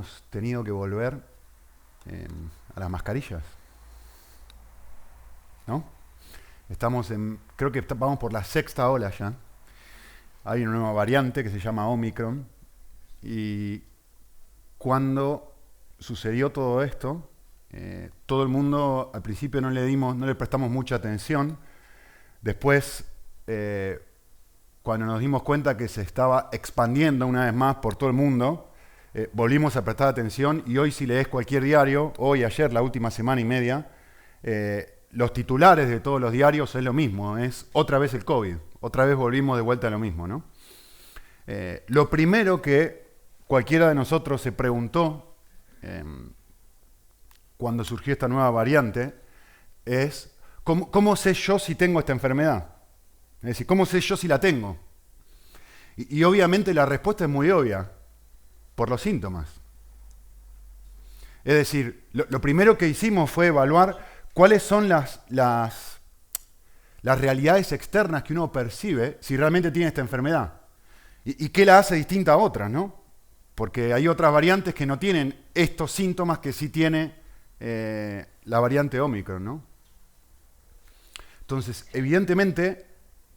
hemos tenido que volver a las mascarillas, ¿no? Creo que vamos por la sexta ola ya. Hay una nueva variante que se llama Omicron. Y cuando sucedió todo esto, todo el mundo al principio no le prestamos mucha atención. Después, cuando nos dimos cuenta que se estaba expandiendo una vez más por todo el mundo, volvimos a prestar atención, y hoy si lees cualquier diario, hoy, ayer, la última semana y media, los titulares de todos los diarios es lo mismo, es otra vez el COVID, otra vez volvimos de vuelta a lo mismo, ¿no? Lo primero que cualquiera de nosotros se preguntó cuando surgió esta nueva variante es, ¿cómo sé yo si tengo esta enfermedad? Es decir, ¿cómo sé yo si la tengo? Y obviamente la respuesta es muy obvia, por los síntomas. Es decir, lo primero que hicimos fue evaluar cuáles son las realidades externas que uno percibe si realmente tiene esta enfermedad. ¿Y qué la hace distinta a otras, no? Porque hay otras variantes que no tienen estos síntomas que sí tiene la variante Omicron, ¿no? Entonces, evidentemente,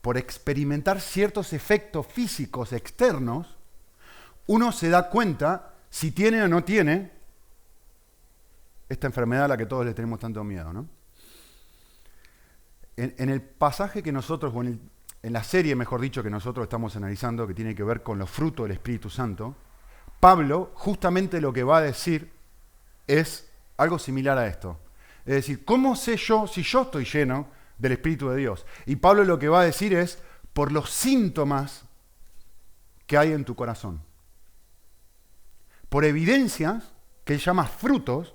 por experimentar ciertos efectos físicos externos, uno se da cuenta si tiene o no tiene esta enfermedad a la que todos le tenemos tanto miedo, ¿no? En el pasaje que nosotros, o en la serie, mejor dicho, que nosotros estamos analizando, que tiene que ver con los frutos del Espíritu Santo, Pablo justamente lo que va a decir es algo similar a esto. Es decir, ¿cómo sé yo si yo estoy lleno del Espíritu de Dios? Y Pablo lo que va a decir es por los síntomas que hay en tu corazón. Por evidencias que él llama frutos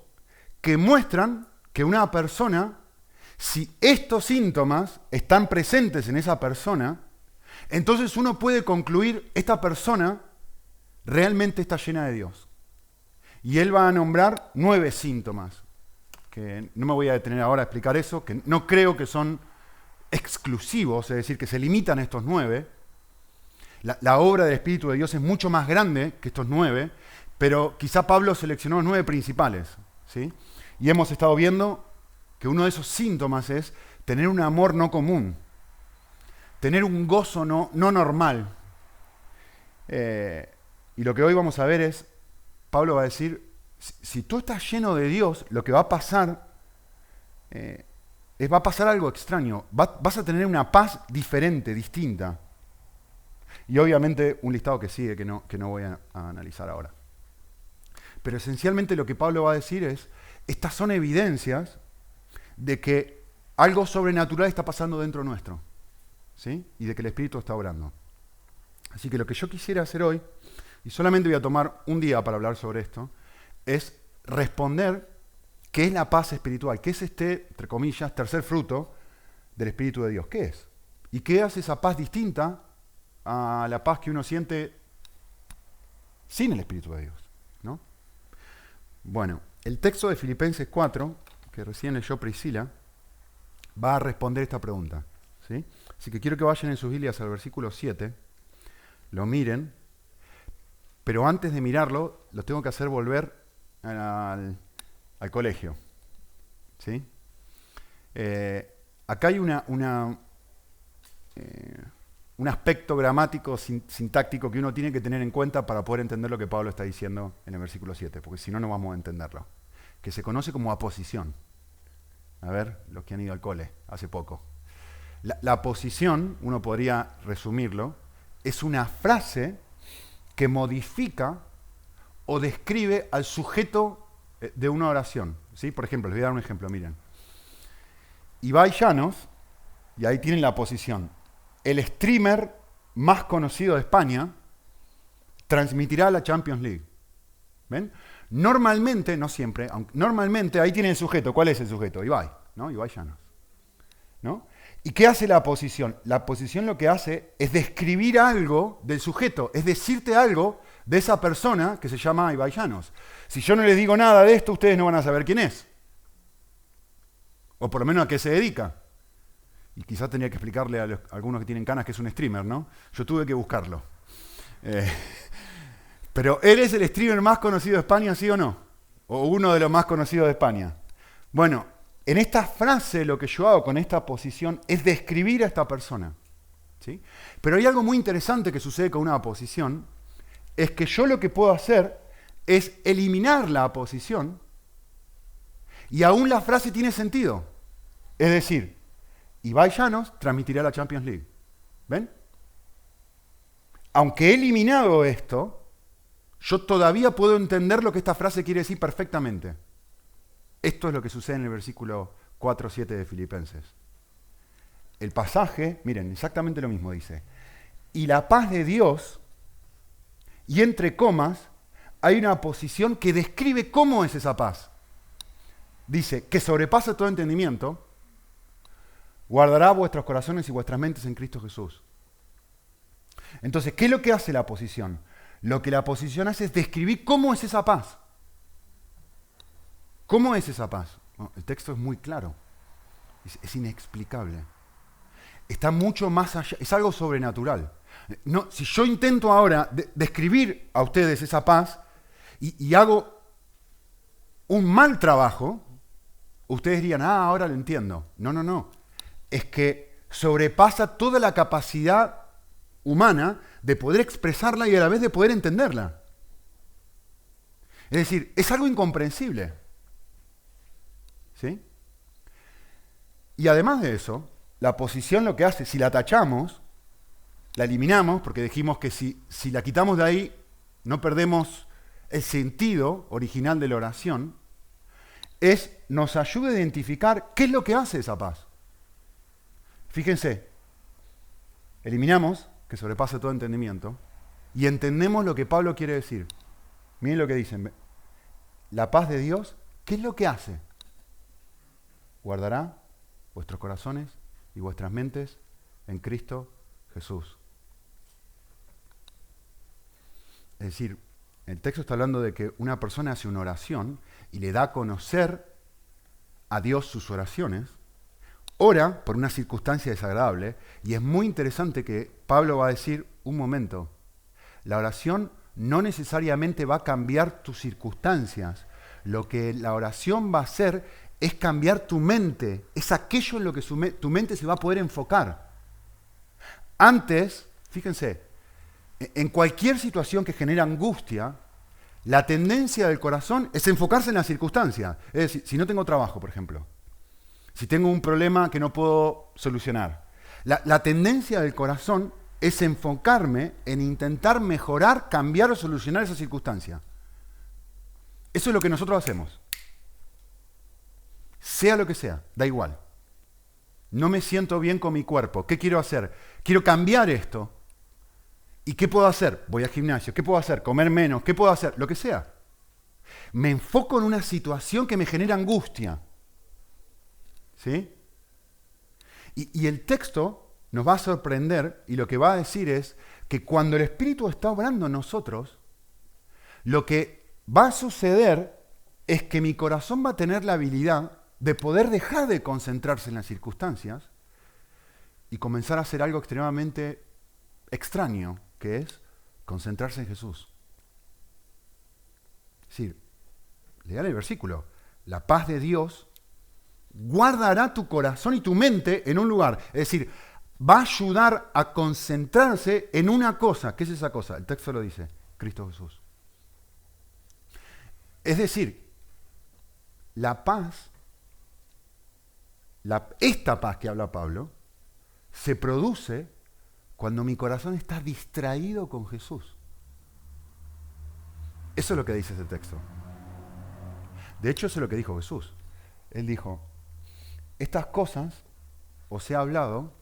que muestran que una persona, si estos síntomas están presentes en esa persona, entonces uno puede concluir, esta persona realmente está llena de Dios. Y él va a nombrar 9 síntomas, que no me voy a detener ahora a explicar eso, que no creo que son exclusivos, es decir, que se limitan a estos 9. La obra del Espíritu de Dios es mucho más grande que estos 9, pero quizá Pablo seleccionó los 9 principales, ¿sí? Y hemos estado viendo que uno de esos síntomas es tener un amor no común, tener un gozo no normal. Y lo que hoy vamos a ver es, Pablo va a decir, si tú estás lleno de Dios, lo que va a pasar va a pasar algo extraño. Vas a tener una paz diferente, distinta. Y obviamente un listado que sigue que no voy a analizar ahora. Pero esencialmente lo que Pablo va a decir es, estas son evidencias de que algo sobrenatural está pasando dentro nuestro, ¿sí? Y de que el Espíritu está obrando. Así que lo que yo quisiera hacer hoy, y solamente voy a tomar un día para hablar sobre esto, es responder qué es la paz espiritual, qué es este, entre comillas, tercer fruto del Espíritu de Dios. ¿Qué es? ¿Y qué hace esa paz distinta a la paz que uno siente sin el Espíritu de Dios, ¿no? Bueno, el texto de Filipenses 4, que recién leyó Priscila, va a responder esta pregunta, ¿sí? Así que quiero que vayan en sus Biblias al versículo 7, lo miren, pero antes de mirarlo, lo tengo que hacer volver al colegio, ¿sí? Acá hay un aspecto gramático, sintáctico que uno tiene que tener en cuenta para poder entender lo que Pablo está diciendo en el versículo 7, porque si no, no vamos a entenderlo. Que se conoce como aposición. A ver, los que han ido al cole hace poco. La aposición, uno podría resumirlo, es una frase que modifica o describe al sujeto de una oración, ¿sí? Por ejemplo, les voy a dar un ejemplo, miren. Ibai Llanos, y ahí tienen la aposición, el streamer más conocido de España, transmitirá la Champions League. ¿Ven? Normalmente, no siempre, normalmente ahí tiene el sujeto. ¿Cuál es el sujeto? Ibai, ¿no? Ibai Llanos, ¿no? ¿Y qué hace la aposición? La aposición lo que hace es describir algo del sujeto, es decirte algo de esa persona que se llama Ibai Llanos. Si yo no les digo nada de esto, ustedes no van a saber quién es. O por lo menos a qué se dedica. Y quizás tenía que explicarle a algunos que tienen canas que es un streamer, ¿no? Yo tuve que buscarlo. Pero ¿él es el streamer más conocido de España, sí o no? O uno de los más conocidos de España. Bueno, en esta frase lo que yo hago con esta posición es describir a esta persona. ¿Sí? Pero hay algo muy interesante que sucede con una aposición, es que yo lo que puedo hacer es eliminar la aposición y aún la frase tiene sentido. Es decir, Ibai Llanos transmitirá la Champions League. ¿Ven? Aunque he eliminado esto, yo todavía puedo entender lo que esta frase quiere decir perfectamente. Esto es lo que sucede en el versículo 4-7 de Filipenses. El pasaje, miren, exactamente lo mismo dice. Y la paz de Dios, y entre comas, hay una posición que describe cómo es esa paz. Dice, que sobrepasa todo entendimiento, guardará vuestros corazones y vuestras mentes en Cristo Jesús. Entonces, ¿qué es lo que hace la posición? Lo que la posición hace es describir cómo es esa paz. ¿Cómo es esa paz? Bueno, el texto es muy claro. Es inexplicable. Está mucho más allá. Es algo sobrenatural. No, si yo intento ahora describir a ustedes esa paz y hago un mal trabajo, ustedes dirían, ahora lo entiendo. No. Es que sobrepasa toda la capacidad humana de poder expresarla y a la vez de poder entenderla. Es decir, es algo incomprensible. ¿Sí? Y además de eso, la posición lo que hace, si la tachamos, la eliminamos, porque dijimos que si la quitamos de ahí, no perdemos el sentido original de la oración, nos ayuda a identificar qué es lo que hace esa paz. Fíjense, eliminamos, que sobrepasa todo entendimiento, y entendemos lo que Pablo quiere decir. Miren lo que dicen. La paz de Dios, ¿qué es lo que hace? Guardará vuestros corazones y vuestras mentes en Cristo Jesús. Es decir, el texto está hablando de que una persona hace una oración y le da a conocer a Dios sus oraciones, ora por una circunstancia desagradable, y es muy interesante que Pablo va a decir, un momento, la oración no necesariamente va a cambiar tus circunstancias, lo que la oración va a hacer es cambiar tu mente, es aquello en lo que tu mente se va a poder enfocar. Antes, fíjense, en cualquier situación que genera angustia, la tendencia del corazón es enfocarse en la circunstancia. Es decir, si no tengo trabajo, por ejemplo, si tengo un problema que no puedo solucionar, la tendencia del corazón es enfocarme en intentar mejorar, cambiar o solucionar esa circunstancia. Eso es lo que nosotros hacemos. Sea lo que sea, da igual. No me siento bien con mi cuerpo. ¿Qué quiero hacer? Quiero cambiar esto. ¿Y qué puedo hacer? Voy al gimnasio. ¿Qué puedo hacer? Comer menos. ¿Qué puedo hacer? Lo que sea. Me enfoco en una situación que me genera angustia. ¿Sí? Y el texto nos va a sorprender y lo que va a decir es que cuando el Espíritu está obrando en nosotros, lo que va a suceder es que mi corazón va a tener la habilidad de poder dejar de concentrarse en las circunstancias y comenzar a hacer algo extremadamente extraño, que es concentrarse en Jesús. Es decir, lean el versículo, la paz de Dios guardará tu corazón y tu mente en un lugar. Es decir, va a ayudar a concentrarse en una cosa. ¿Qué es esa cosa? El texto lo dice, Cristo Jesús. Es decir, la paz, esta paz que habla Pablo, se produce cuando mi corazón está distraído con Jesús. Eso es lo que dice ese texto. De hecho, eso es lo que dijo Jesús. Él dijo, estas cosas os he hablado,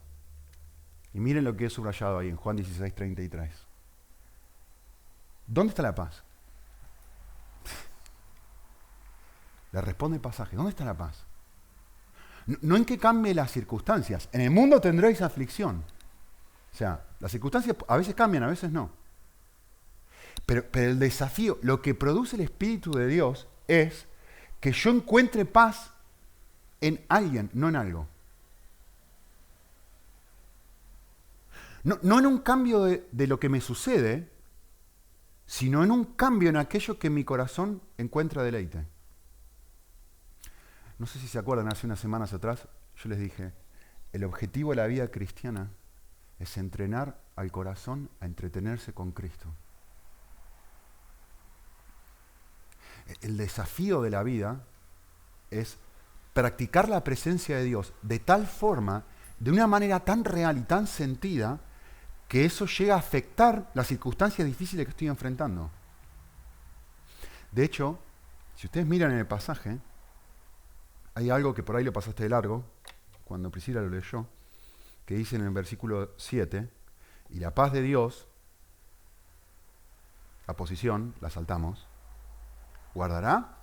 y miren lo que he subrayado ahí en Juan 16:33. ¿Dónde está la paz? Le responde el pasaje, ¿dónde está la paz? No en que cambie las circunstancias. En el mundo tendréis aflicción. O sea, las circunstancias a veces cambian, a veces no. Pero el desafío, lo que produce el Espíritu de Dios es que yo encuentre paz en alguien, no en algo. No en un cambio de lo que me sucede, sino en un cambio en aquello que en mi corazón encuentra deleite. No sé si se acuerdan, hace unas semanas atrás yo les dije, el objetivo de la vida cristiana es entrenar al corazón a entretenerse con Cristo. El desafío de la vida es practicar la presencia de Dios de tal forma, de una manera tan real y tan sentida, que eso llega a afectar las circunstancias difíciles que estoy enfrentando. De hecho, si ustedes miran en el pasaje, hay algo que por ahí lo pasaste de largo, cuando Priscila lo leyó, que dice en el versículo 7, y la paz de Dios, la posición, la saltamos, guardará.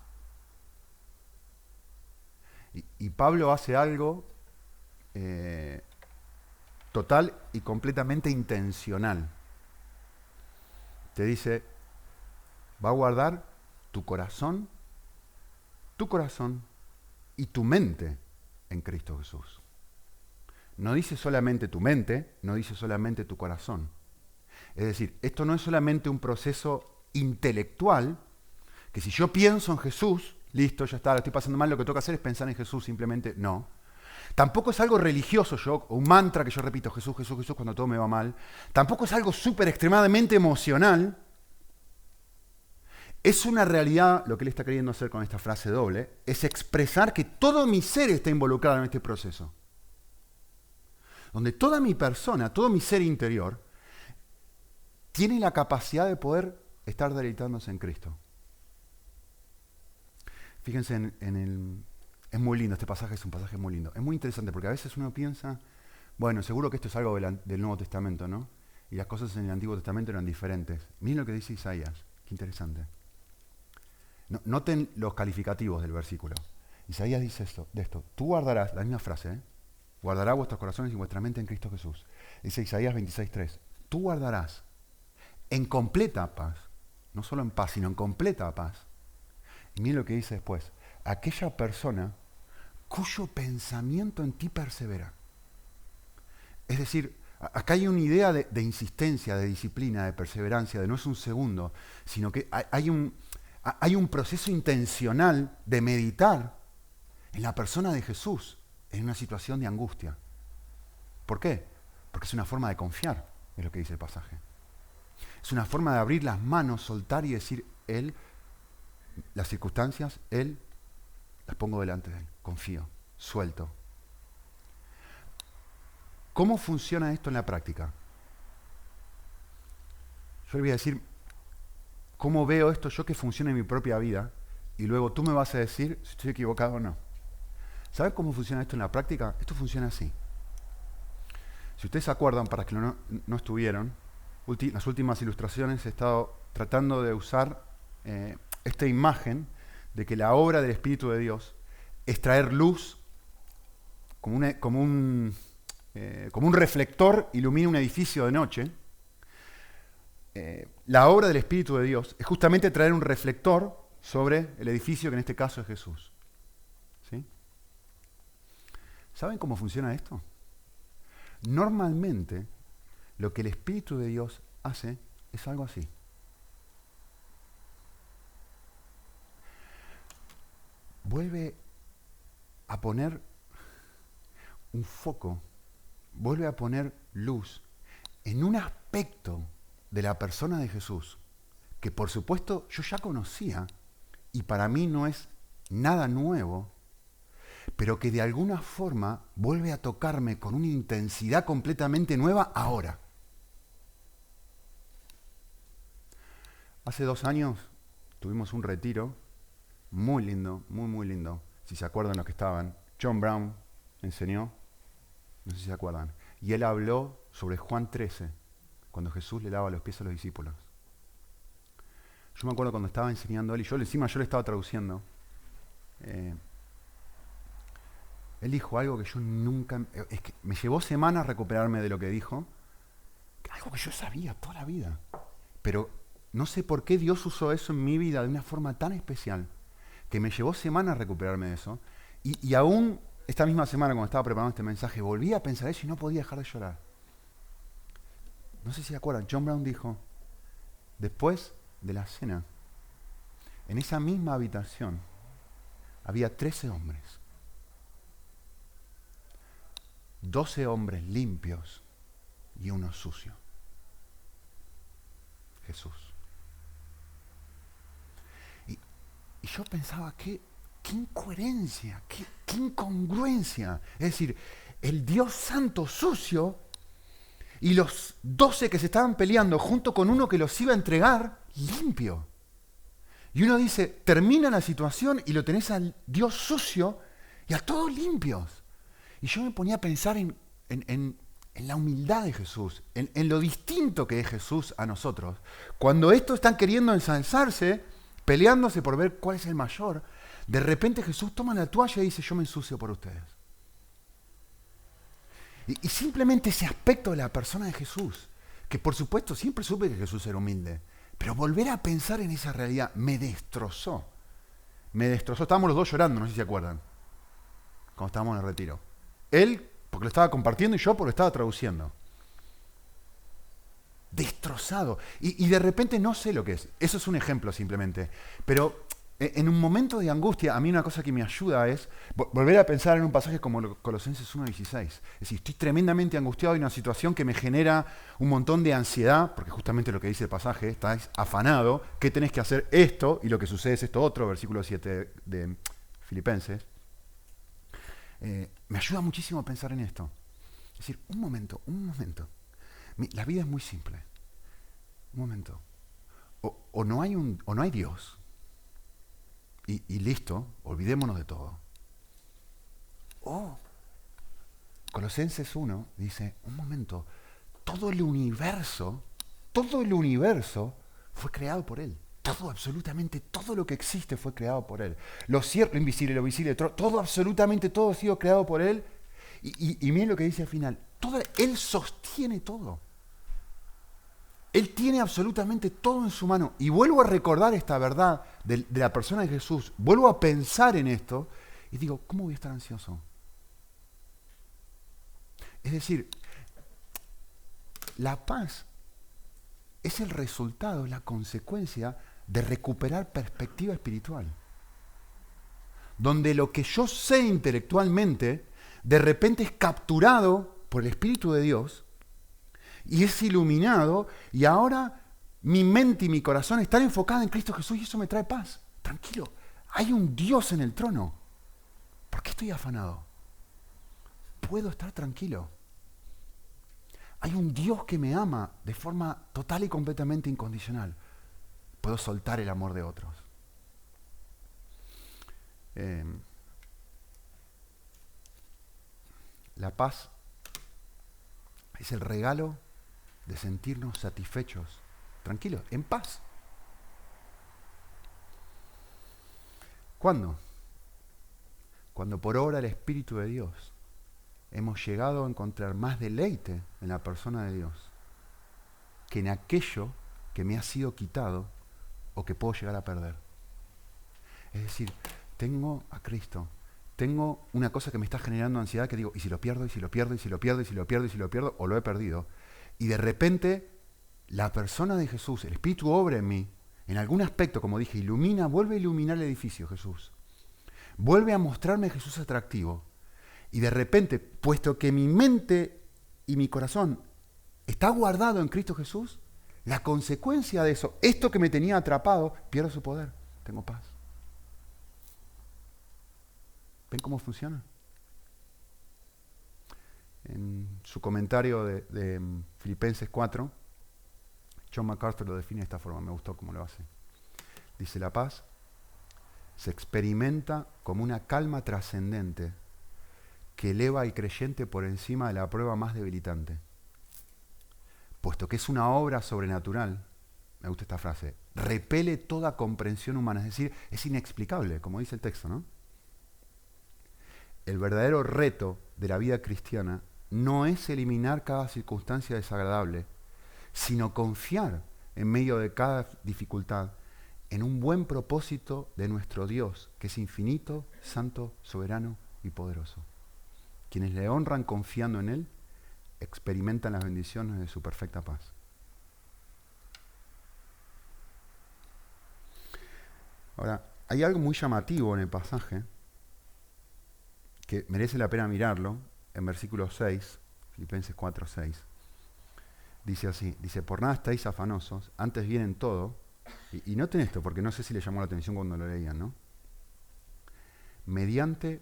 Y Pablo hace algo total y completamente intencional. Te dice, va a guardar tu corazón y tu mente en Cristo Jesús. No dice solamente tu mente, no dice solamente tu corazón. Es decir, esto no es solamente un proceso intelectual, que si yo pienso en Jesús, listo, ya está, lo estoy pasando mal, lo que tengo que hacer es pensar en Jesús, simplemente no. Tampoco es algo religioso, o un mantra que yo repito, Jesús, Jesús, Jesús, cuando todo me va mal. Tampoco es algo súper extremadamente emocional. Es una realidad, lo que él está queriendo hacer con esta frase doble, es expresar que todo mi ser está involucrado en este proceso. Donde toda mi persona, todo mi ser interior, tiene la capacidad de poder estar deleitándose en Cristo. Fíjense es muy lindo, este pasaje es un pasaje muy lindo. Es muy interesante porque a veces uno piensa, bueno, seguro que esto es algo del Nuevo Testamento, ¿no? Y las cosas en el Antiguo Testamento eran diferentes. Miren lo que dice Isaías, qué interesante. Noten los calificativos del versículo. Isaías dice esto, tú guardarás, la misma frase, guardará vuestros corazones y vuestra mente en Cristo Jesús. Dice Isaías 26:3, tú guardarás en completa paz, no solo en paz, sino en completa paz. Y miren lo que dice después, aquella persona cuyo pensamiento en ti persevera. Es decir, acá hay una idea de insistencia, de disciplina, de perseverancia, de no es un segundo, sino que hay un proceso intencional de meditar en la persona de Jesús en una situación de angustia. ¿Por qué? Porque es una forma de confiar, es lo que dice el pasaje. Es una forma de abrir las manos, soltar y decir, Él, las circunstancias, Él, las pongo delante de Él, confío, suelto. ¿Cómo funciona esto en la práctica? Yo le voy a decir cómo veo esto yo que funciona en mi propia vida y luego tú me vas a decir si estoy equivocado o no. ¿Sabes cómo funciona esto en la práctica? Esto funciona así. Si ustedes se acuerdan, para que no estuvieron, las últimas ilustraciones he estado tratando de usar esta imagen de que la obra del Espíritu de Dios es traer luz como un reflector ilumina un edificio de noche. La obra del Espíritu de Dios es justamente traer un reflector sobre el edificio que en este caso es Jesús. ¿Sí? ¿Saben cómo funciona esto? Normalmente lo que el Espíritu de Dios hace es algo así. Vuelve a poner un foco, vuelve a poner luz en un aspecto de la persona de Jesús que por supuesto yo ya conocía y para mí no es nada nuevo, pero que de alguna forma vuelve a tocarme con una intensidad completamente nueva ahora. Hace 2 años tuvimos un retiro muy lindo, muy lindo. Si se acuerdan los que estaban, John Brown enseñó, no sé si se acuerdan, y él habló sobre Juan 13, cuando Jesús le lava los pies a los discípulos. Yo me acuerdo cuando estaba enseñando él, y yo le estaba traduciendo, él dijo algo que yo nunca, es que me llevó semanas recuperarme de lo que dijo, algo que yo sabía toda la vida, pero no sé por qué Dios usó eso en mi vida de una forma tan especial, que me llevó semanas recuperarme de eso, y aún esta misma semana cuando estaba preparando este mensaje, volví a pensar eso y no podía dejar de llorar. No sé si se acuerdan, John Brown dijo, después de la cena, en esa misma habitación, había 13 hombres. 12 hombres limpios y uno sucio. Jesús. Y yo pensaba, qué incoherencia, qué incongruencia. Es decir, el Dios Santo sucio y los 12 que se estaban peleando junto con uno que los iba a entregar limpio. Y uno dice, termina la situación y lo tenés al Dios sucio y a todos limpios. Y yo me ponía a pensar en la humildad de Jesús, en lo distinto que es Jesús a nosotros. Cuando estos están queriendo ensalzarse, peleándose por ver cuál es el mayor, de repente Jesús toma la toalla y dice, yo me ensucio por ustedes. Y simplemente ese aspecto de la persona de Jesús, que por supuesto siempre supe que Jesús era humilde, pero volver a pensar en esa realidad me destrozó. Me destrozó. Estábamos los dos llorando, no sé si se acuerdan, cuando estábamos en el retiro. Él, porque lo estaba compartiendo, y yo porque lo estaba traduciendo. Destrozado. Y de repente no sé lo que es. Eso es un ejemplo simplemente. Pero en un momento de angustia, a mí una cosa que me ayuda es volver a pensar en un pasaje como Colosenses 1:16. Es decir, estoy tremendamente angustiado en una situación que me genera un montón de ansiedad, porque justamente lo que dice el pasaje, estás afanado, ¿qué tenés que hacer esto? Y lo que sucede es esto otro, versículo 7 de Filipenses. Me ayuda muchísimo a pensar en esto. Es decir, un momento. La vida es muy simple. Un momento. O no hay Dios. Y listo, olvidémonos de todo. Colosenses 1 dice, un momento, todo el universo fue creado por Él. Todo, absolutamente todo lo que existe fue creado por Él. Lo cierto, lo invisible, lo visible, todo, absolutamente todo ha sido creado por Él. Y miren lo que dice al final, Él sostiene todo. Él tiene absolutamente todo en su mano. Y vuelvo a recordar esta verdad de la persona de Jesús. Vuelvo a pensar en esto y digo, ¿cómo voy a estar ansioso? Es decir, la paz es el resultado, es la consecuencia de recuperar perspectiva espiritual. Donde lo que yo sé intelectualmente, de repente es capturado por el Espíritu de Dios y es iluminado, y ahora mi mente y mi corazón están enfocados en Cristo Jesús y eso me trae paz. Tranquilo, hay un Dios en el trono. ¿Por qué estoy afanado? Puedo estar tranquilo. Hay un Dios que me ama de forma total y completamente incondicional. Puedo soltar el amor de otros. La paz es el regalo de sentirnos satisfechos, tranquilos, en paz. ¿Cuándo? Cuando por obra del Espíritu de Dios hemos llegado a encontrar más deleite en la persona de Dios que en aquello que me ha sido quitado o que puedo llegar a perder. Es decir, tengo a Cristo, tengo una cosa que me está generando ansiedad que digo, ¿y si lo pierdo? ¿Y si lo pierdo? ¿Y si lo pierdo? ¿Y si lo pierdo? ¿Y si lo pierdo? ¿O lo he perdido? Y de repente, la persona de Jesús, el Espíritu obra en mí, en algún aspecto, como dije, vuelve a iluminar el edificio, Jesús. Vuelve a mostrarme a Jesús atractivo. Y de repente, puesto que mi mente y mi corazón está guardado en Cristo Jesús, la consecuencia de eso, esto que me tenía atrapado, pierde su poder. Tengo paz. ¿Ven cómo funciona? En su comentario de Filipenses 4, John MacArthur lo define de esta forma, me gustó cómo lo hace. Dice, la paz se experimenta como una calma trascendente que eleva al creyente por encima de la prueba más debilitante. Puesto que es una obra sobrenatural, me gusta esta frase, repele toda comprensión humana, es decir, es inexplicable, como dice el texto, ¿no? El verdadero reto de la vida cristiana no es eliminar cada circunstancia desagradable, sino confiar en medio de cada dificultad en un buen propósito de nuestro Dios, que es infinito, santo, soberano y poderoso. Quienes le honran confiando en Él, experimentan las bendiciones de su perfecta paz. Ahora, hay algo muy llamativo en el pasaje que merece la pena mirarlo, en versículo 6, Filipenses 4, 6. Dice así, dice, por nada estáis afanosos, antes bien en todo, y noten esto, porque no sé si le llamó la atención cuando lo leían, ¿no? Mediante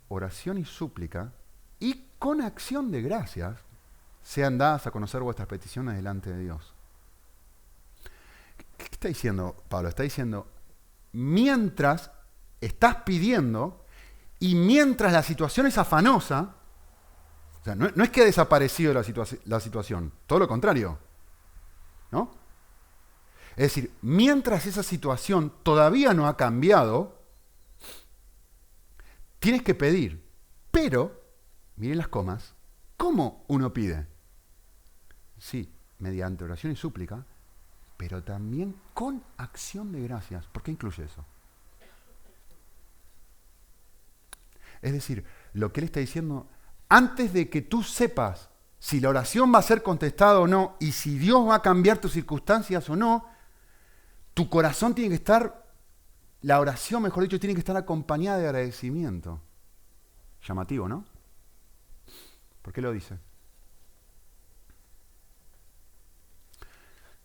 oración y súplica, y con acción de gracias, sean dadas a conocer vuestras peticiones delante de Dios. ¿Qué está diciendo Pablo? Está diciendo, mientras estás pidiendo y mientras la situación es afanosa, o sea, no es que ha desaparecido la situación, todo lo contrario, ¿no? Es decir, mientras esa situación todavía no ha cambiado, tienes que pedir, pero, miren las comas, ¿cómo uno pide? Sí, mediante oración y súplica, pero también con acción de gracias. ¿Por qué incluye eso? Es decir, lo que él está diciendo, antes de que tú sepas si la oración va a ser contestada o no, y si Dios va a cambiar tus circunstancias o no, tu corazón tiene que estar, la oración, mejor dicho, tiene que estar acompañada de agradecimiento. Llamativo, ¿no? ¿Por qué lo dice?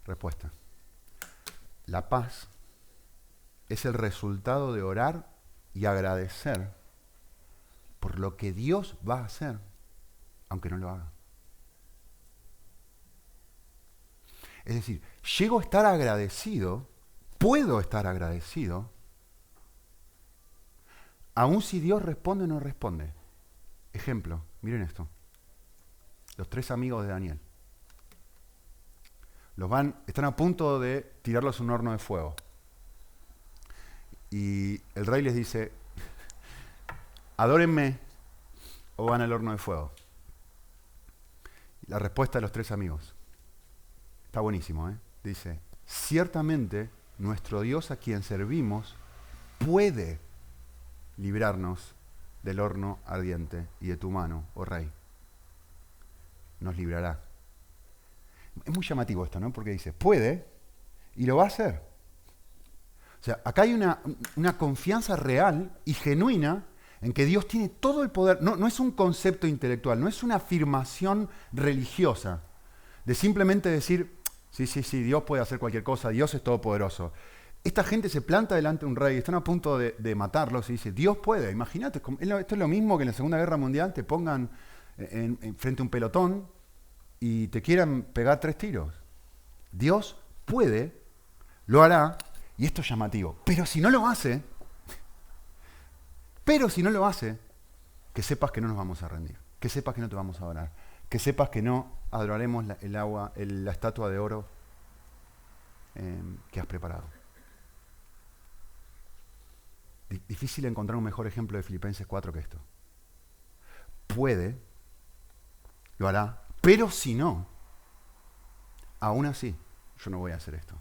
Respuesta. La paz es el resultado de orar y agradecer por lo que Dios va a hacer, aunque no lo haga. Es decir, llego a estar agradecido, puedo estar agradecido, aun si Dios responde o no responde. Ejemplo, miren esto. Los 3 amigos de Daniel. Están a punto de tirarlos a un horno de fuego. Y el rey les dice, adórenme o van al horno de fuego. Y la respuesta de los 3 amigos. Está buenísimo, ¿eh? Dice, ciertamente nuestro Dios a quien servimos puede librarnos del horno ardiente y de tu mano, oh rey. Nos librará. Es muy llamativo esto, ¿no? Porque dice, puede y lo va a hacer. O sea, acá hay una confianza real y genuina en que Dios tiene todo el poder. No es un concepto intelectual, no es una afirmación religiosa de simplemente decir, sí, Dios puede hacer cualquier cosa, Dios es todopoderoso. Esta gente se planta delante de un rey, están a punto de matarlos y dice, Dios puede. Imagínate, esto es lo mismo que en la Segunda Guerra Mundial te pongan frente a un pelotón y te quieran pegar 3 tiros. Dios puede, lo hará, y esto es llamativo. Pero si no lo hace, que sepas que no nos vamos a rendir, que sepas que no te vamos a adorar, que sepas que no adoraremos la estatua de oro que has preparado. Difícil encontrar un mejor ejemplo de Filipenses 4 que esto. Puede, lo hará, pero si no, aún así, yo no voy a hacer esto.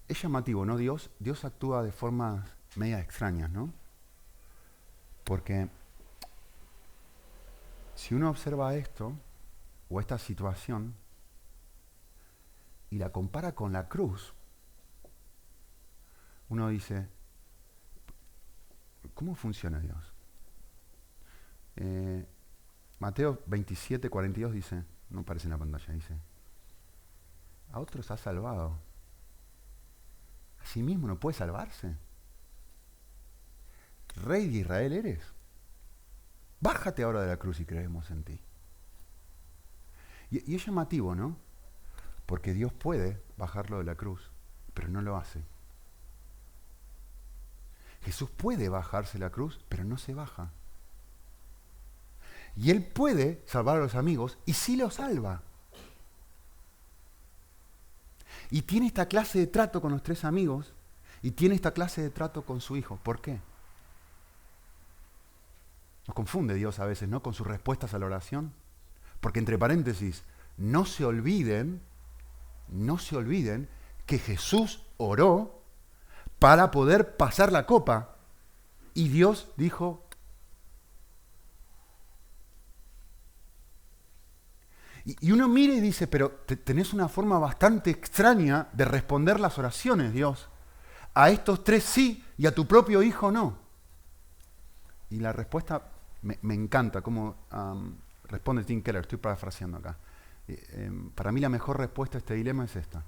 Es llamativo, ¿no? Dios actúa de formas media extrañas, ¿no? Porque si uno observa esto, o esta situación, y la compara con la cruz, uno dice, ¿cómo funciona Dios? Mateo 27, 42 dice, no aparece en la pantalla, dice, a otros ha salvado, a sí mismo no puede salvarse. Rey de Israel eres. Bájate ahora de la cruz y creemos en ti. Y es llamativo, ¿no? Porque Dios puede bajarlo de la cruz, pero no lo hace. Jesús puede bajarse la cruz, pero no se baja. Y Él puede salvar a los amigos, y sí los salva. Y tiene esta clase de trato con los 3 amigos, y tiene esta clase de trato con su hijo. ¿Por qué? Nos confunde Dios a veces, ¿no? Con sus respuestas a la oración. Porque entre paréntesis, no se olviden que Jesús oró para poder pasar la copa. Y Dios dijo. Y uno mira y dice, pero tenés una forma bastante extraña de responder las oraciones, Dios. A estos tres sí y a tu propio hijo no. Y la respuesta me encanta cómo responde Tim Keller, estoy parafraseando acá. Para mí la mejor respuesta a este dilema es esta.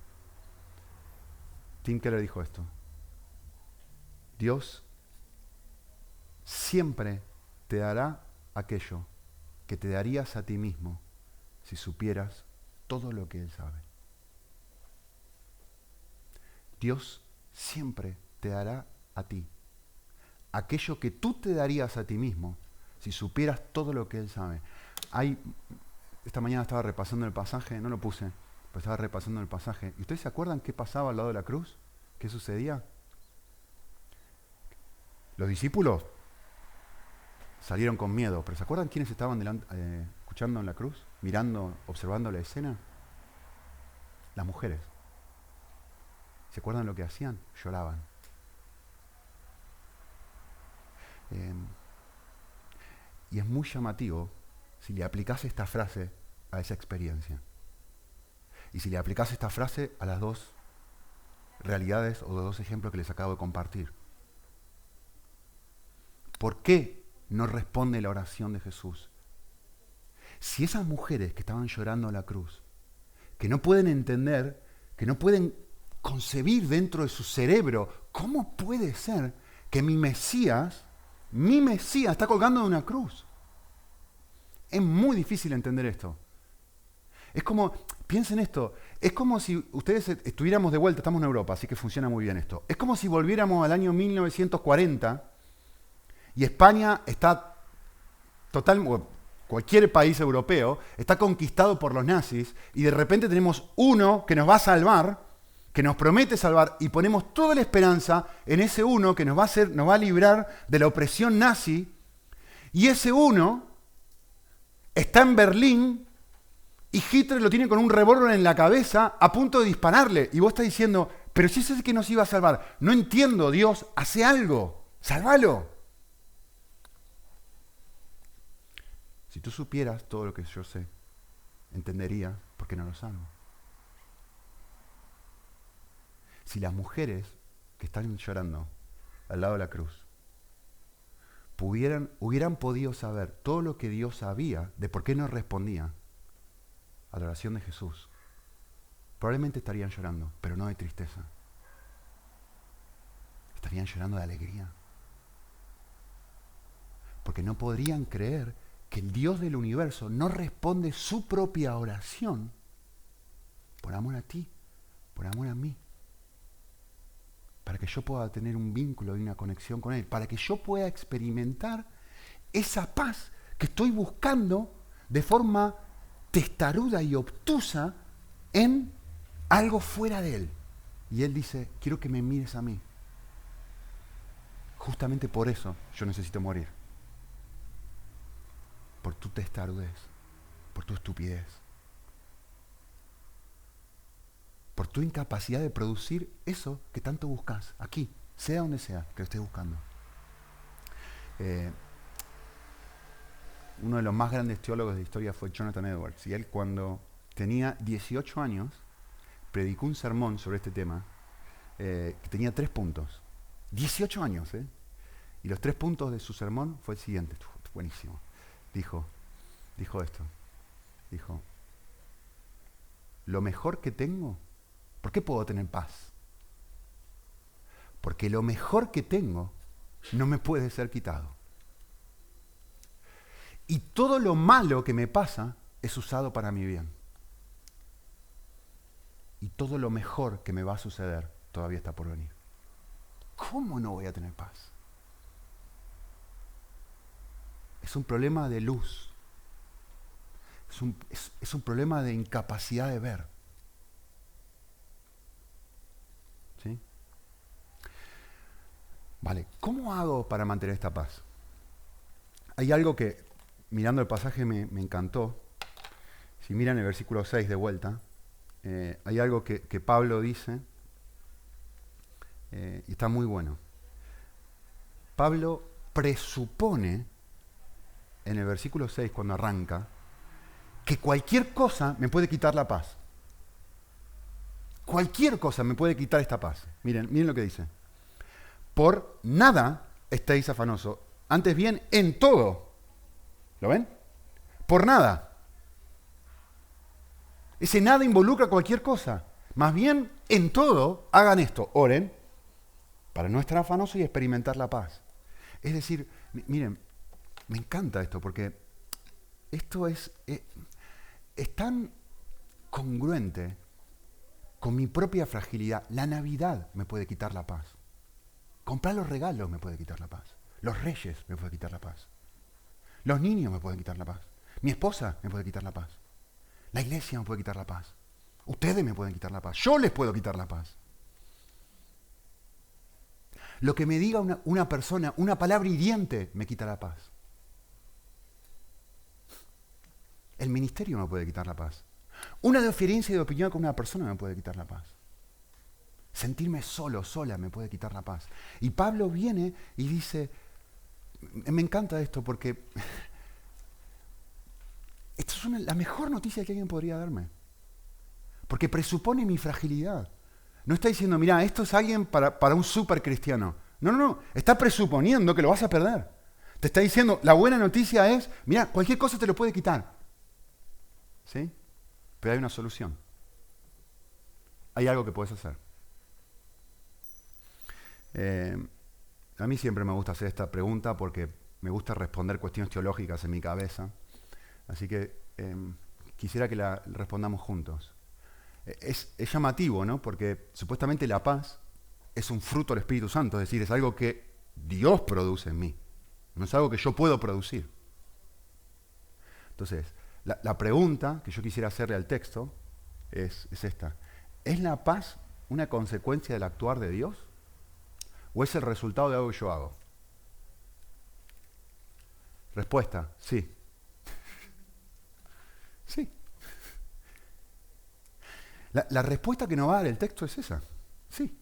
Tim Keller dijo esto. Dios siempre te dará aquello que te darías a ti mismo si supieras todo lo que Él sabe. Dios siempre te dará a ti aquello que tú te darías a ti mismo si supieras todo lo que Él sabe. Esta mañana estaba repasando el pasaje, no lo puse, pero estaba repasando el pasaje. ¿Y ustedes se acuerdan qué pasaba al lado de la cruz? ¿Qué sucedía? Los discípulos salieron con miedo, pero ¿se acuerdan quiénes estaban escuchando en la cruz? Mirando, observando la escena. Las mujeres. ¿Se acuerdan lo que hacían? Lloraban. Y es muy llamativo si le aplicás esta frase a esa experiencia. Y si le aplicás esta frase a las dos realidades o los dos ejemplos que les acabo de compartir. ¿Por qué no responde la oración de Jesús? Si esas mujeres que estaban llorando a la cruz, que no pueden entender, que no pueden concebir dentro de su cerebro, ¿cómo puede ser que mi Mesías está colgando de una cruz? Es muy difícil entender esto. Es como, piensen esto, es como si ustedes estuviéramos de vuelta, estamos en Europa, así que funciona muy bien esto. Es como si volviéramos al año 1940 y España está cualquier país europeo está conquistado por los nazis y de repente tenemos uno que nos va a salvar, que nos promete salvar y ponemos toda la esperanza en ese uno que nos va a librar de la opresión nazi y ese uno está en Berlín y Hitler lo tiene con un revólver en la cabeza a punto de dispararle y vos estás diciendo, pero si ese es el que nos iba a salvar, no entiendo, Dios, hace algo, sálvalo. Si tú supieras todo lo que yo sé, entenderías por qué no lo salvo. Si las mujeres que están llorando al lado de la cruz hubieran podido saber todo lo que Dios sabía de por qué no respondía a la oración de Jesús, probablemente estarían llorando, pero no de tristeza. Estarían llorando de alegría. Porque no podrían creer que el Dios del universo no responde su propia oración por amor a ti, por amor a mí, para que yo pueda tener un vínculo y una conexión con Él, para que yo pueda experimentar esa paz que estoy buscando de forma testaruda y obtusa en algo fuera de Él. Y Él dice, quiero que me mires a mí. Justamente por eso yo necesito morir. Por tu testarudez, por tu estupidez, por tu incapacidad de producir eso que tanto buscas, aquí, sea donde sea que lo estés buscando. Uno de los más grandes teólogos de la historia fue Jonathan Edwards, y él cuando tenía 18 años predicó un sermón sobre este tema que tenía 3 puntos. 18 años, ¿eh? Y los 3 puntos de su sermón fue el siguiente, buenísimo. Dijo esto, lo mejor que tengo, ¿por qué puedo tener paz? Porque lo mejor que tengo no me puede ser quitado. Y todo lo malo que me pasa es usado para mi bien. Y todo lo mejor que me va a suceder todavía está por venir. ¿Cómo no voy a tener paz? Es un problema de luz. Es un problema de incapacidad de ver. ¿Sí? Vale, ¿cómo hago para mantener esta paz? Hay algo que, mirando el pasaje, me encantó. Si miran el versículo 6 de vuelta, hay algo que Pablo dice, y está muy bueno. Pablo presupone, en el versículo 6, cuando arranca, que cualquier cosa me puede quitar la paz. Cualquier cosa me puede quitar esta paz. Miren lo que dice. Por nada estéis afanosos, antes bien en todo. ¿Lo ven? Por nada. Ese nada involucra cualquier cosa. Más bien en todo hagan esto, oren, para no estar afanosos y experimentar la paz. Es decir, miren, me encanta esto porque esto es tan congruente con mi propia fragilidad. La Navidad me puede quitar la paz. Comprar los regalos me puede quitar la paz. Los reyes me pueden quitar la paz. Los niños me pueden quitar la paz. Mi esposa me puede quitar la paz. La iglesia me puede quitar la paz. Ustedes me pueden quitar la paz. Yo les puedo quitar la paz. Lo que me diga una persona, una palabra hiriente, me quita la paz. El ministerio me puede quitar la paz. Una diferencia de opinión con una persona me puede quitar la paz. Sentirme solo, sola, me puede quitar la paz. Y Pablo viene y dice, me encanta esto porque esto es la mejor noticia que alguien podría darme. Porque presupone mi fragilidad. No está diciendo, mira, esto es alguien para un súper cristiano. No. Está presuponiendo que lo vas a perder. Te está diciendo, la buena noticia es, mira, cualquier cosa te lo puede quitar. ¿Sí? Pero hay una solución. Hay algo que puedes hacer. A mí siempre me gusta hacer esta pregunta porque me gusta responder cuestiones teológicas en mi cabeza. Así que quisiera que la respondamos juntos. Es llamativo, ¿no? Porque supuestamente la paz es un fruto del Espíritu Santo, es decir, es algo que Dios produce en mí. No es algo que yo puedo producir. Entonces, la pregunta que yo quisiera hacerle al texto es esta. ¿Es la paz una consecuencia del actuar de Dios? ¿O es el resultado de algo que yo hago? Respuesta, sí. Sí. La respuesta que nos va a dar el texto es esa. Sí.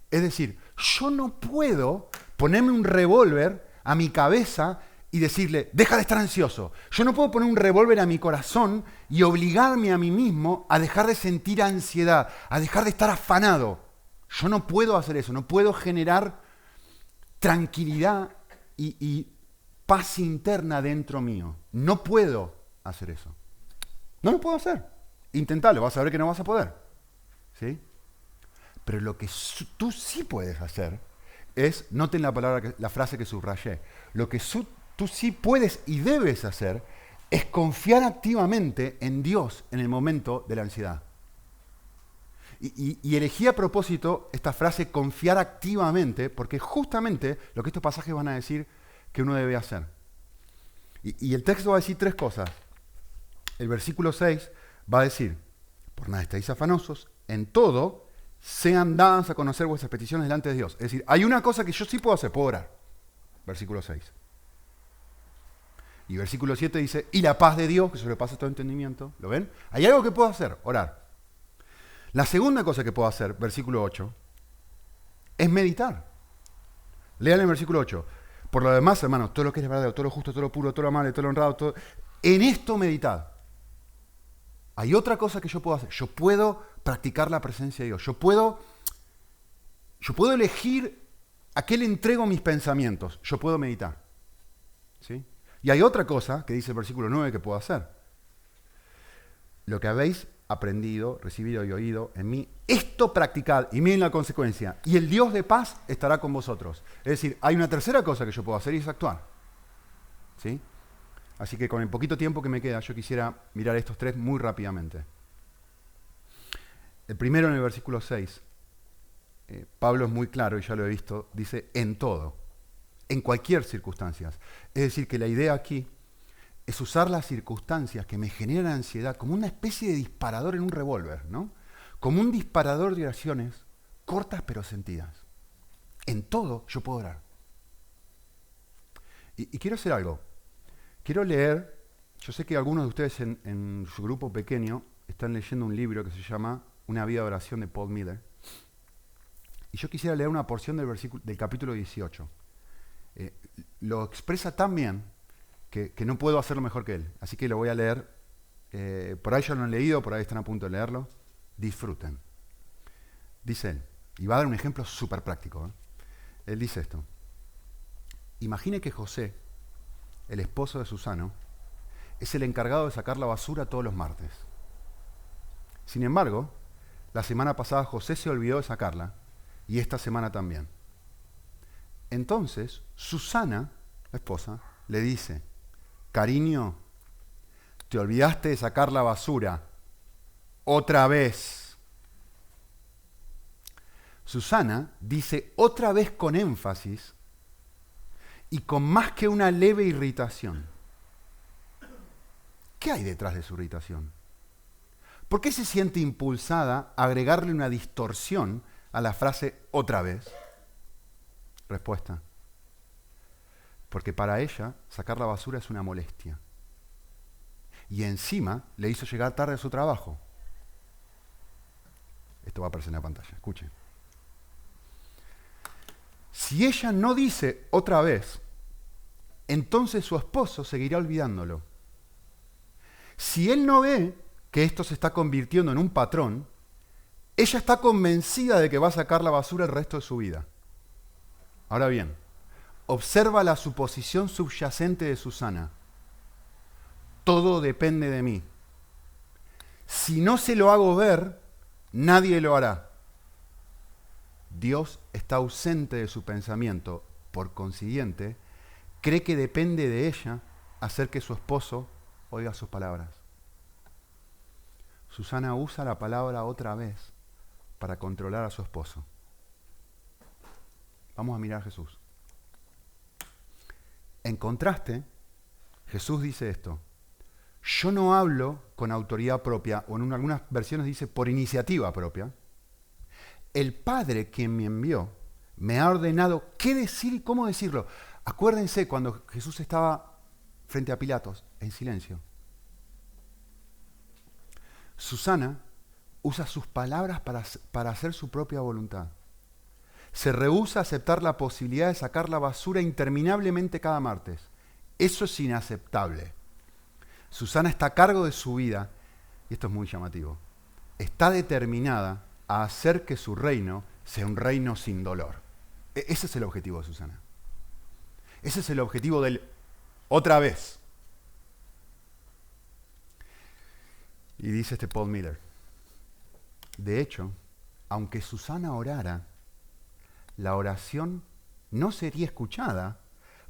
Es decir, yo no puedo ponerme un revólver a mi cabeza y decirle, deja de estar ansioso. Yo no puedo poner un revólver a mi corazón y obligarme a mí mismo a dejar de sentir ansiedad, a dejar de estar afanado. Yo no puedo hacer eso, no puedo generar tranquilidad y paz interna dentro mío. No puedo hacer eso. No lo puedo hacer. Intentalo, vas a ver que no vas a poder. ¿Sí? Pero lo que tú sí puedes hacer es, noten la frase que subrayé, lo que tú sí puedes y debes hacer es confiar activamente en Dios en el momento de la ansiedad. Y elegí a propósito esta frase confiar activamente porque justamente lo que estos pasajes van a decir que uno debe hacer. Y el texto va a decir tres cosas. El versículo 6 va a decir, por nada estáis afanosos, en todo sean dadas a conocer vuestras peticiones delante de Dios. Es decir, hay una cosa que yo sí puedo hacer, puedo orar. Versículo 6. Y versículo 7 dice, y la paz de Dios, que sobrepasa todo entendimiento, ¿lo ven? Hay algo que puedo hacer, orar. La segunda cosa que puedo hacer, versículo 8, es meditar. Lean el versículo 8. Por lo demás, hermanos, todo lo que es verdadero, todo lo justo, todo lo puro, todo lo amable, todo lo honrado, todo... en esto meditad. Hay otra cosa que yo puedo hacer. Yo puedo practicar la presencia de Dios. Yo puedo elegir a qué le entrego mis pensamientos. Yo puedo meditar. ¿Sí? Y hay otra cosa que dice el versículo 9 que puedo hacer. Lo que habéis aprendido, recibido y oído en mí, esto practicad, y miren la consecuencia, y el Dios de paz estará con vosotros. Es decir, hay una tercera cosa que yo puedo hacer y es actuar. ¿Sí? Así que con el poquito tiempo que me queda, yo quisiera mirar estos tres muy rápidamente. El primero en el versículo 6, Pablo es muy claro, y ya lo he visto, dice en todo, en cualquier circunstancia. Es decir, que la idea aquí es usar las circunstancias que me generan ansiedad como una especie de disparador en un revólver, ¿no? Como un disparador de oraciones cortas pero sentidas. En todo yo puedo orar. Y quiero hacer algo. Quiero leer, yo sé que algunos de ustedes en su grupo pequeño están leyendo un libro que se llama Una vida de oración de Paul Miller. Y yo quisiera leer una porción del capítulo 18. Lo expresa tan bien que no puedo hacerlo mejor que él. Así que lo voy a leer por ahí ya lo han leído, por ahí están a punto de leerlo. Disfruten. Dice él, y va a dar un ejemplo súper práctico. Él dice esto. Imagine que José, el esposo de Susana, es el encargado de sacar la basura todos los martes. Sin embargo, la semana pasada José se olvidó de sacarla y esta semana también. Entonces, Susana, la esposa, le dice, cariño, te olvidaste de sacar la basura otra vez. Susana dice otra vez con énfasis y con más que una leve irritación. ¿Qué hay detrás de su irritación? ¿Por qué se siente impulsada a agregarle una distorsión a la frase otra vez? Respuesta. Porque para ella sacar la basura es una molestia. Y encima le hizo llegar tarde a su trabajo. Esto va a aparecer en la pantalla, escuchen. Si ella no dice otra vez, entonces su esposo seguirá olvidándolo. Si él no ve que esto se está convirtiendo en un patrón, ella está convencida de que va a sacar la basura el resto de su vida. Ahora bien, observa la suposición subyacente de Susana. Todo depende de mí. Si no se lo hago ver, nadie lo hará. Dios está ausente de su pensamiento. Por consiguiente, cree que depende de ella hacer que su esposo oiga sus palabras. Susana usa la palabra otra vez para controlar a su esposo. Vamos a mirar a Jesús. En contraste, Jesús dice esto. Yo no hablo con autoridad propia, o en algunas versiones dice por iniciativa propia. El Padre quien me envió me ha ordenado qué decir y cómo decirlo. Acuérdense cuando Jesús estaba frente a Pilatos, en silencio. Susana usa sus palabras para hacer su propia voluntad. Se rehúsa a aceptar la posibilidad de sacar la basura interminablemente cada martes. Eso es inaceptable. Susana está a cargo de su vida, y esto es muy llamativo. Está determinada a hacer que su reino sea un reino sin dolor. Ese es el objetivo de Susana. Ese es el objetivo del otra vez. Y dice este Paul Miller. De hecho, aunque Susana orara, la oración no sería escuchada